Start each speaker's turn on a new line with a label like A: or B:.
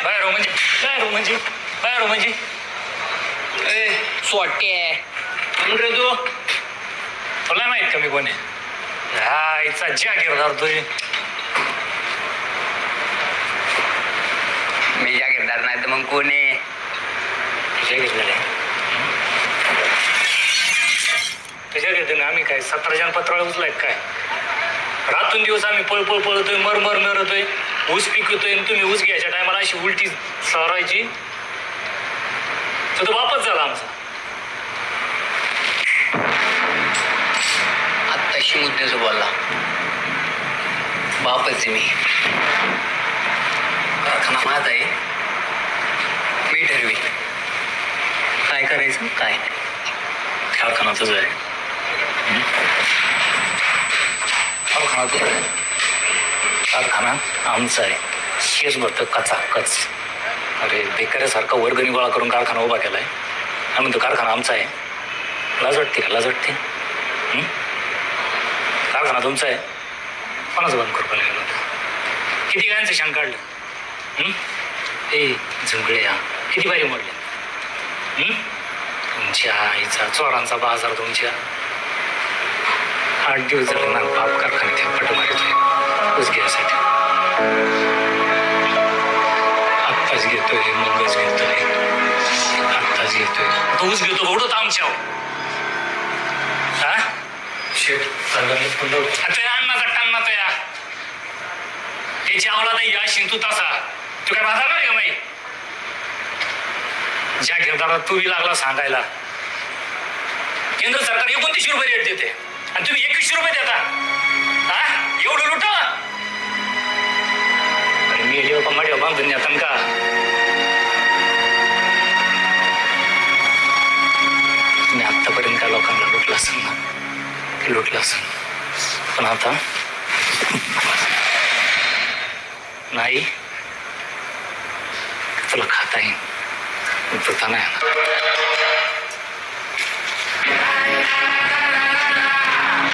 A: बाहेर म्हणजे बाहेर म्हणजे बाहेर म्हणजे ए
B: सोटे
A: कोण रे तू तुला माहित का मी कोण आहे हा इथचा जागीर धरतोय
B: मी जागीरदार नाही तर मग कोण आहे
A: जागीर झाले त्याच्या घेते आम्ही काय 17 जण पत्रावळ उचलायत काय रातून दिवस आम्ही पळपळ पळतोय मरमर मरतोय ऊस पिकवतोय आणि तुम्ही ऊस घ्यायच्या टायमाला अशी उलटी सरायची तो वापस झाला आमचा
B: आत्ताशी मुद्द्याचं बोलला बापच मी कारखाना माझा आहे मी ठरवी काय करायचं काय
A: कारखाना तुझा आहे कारखाना तुझा आहे कारखाना आमचा आहे शेष भरतं कचाकच अरे बेकाऱ्यासारखा वर्गणी गोळा करून कारखाना उभा केलाय आणि म्हणतो कारखाना आमचा आहे लाज वाटते का लाज वाटते कारखाना तुमचा आहे कोणाचं बंद करू गेलं होतं किती गायांचं शान काढलं ए झुंकळे या किती बारी मोडले तुमच्या आईचा चोरांचा बाजार तुमच्या 8 दिवस झाले ना बाप कारखान्यात पट मारितोय ऊस घ्यायसाठी आत्ताच घेतोय मगच घेतोय आत्ताच घेतोय तो ऊस घेतो ओढत आमच्यावर हा शेट आता अन्नाचा टन्ना तया त्याची आवला तर या शिंतू तसा तू काय बाजार नाही का माही ज्या गिरदारात तूही लागला सांगायला केंद्र सरकार 29 रुपये रेट देते आणि तुम्ही 21 रुपये देता हा एवढं लुटा अरे मी जेव्हा माडी बांधून येतात का तुम्ही आत्तापर्यंत काय लोकांना लुटला असेल ना लुटला असेल पण आता नाही तुला खाता येईल नाही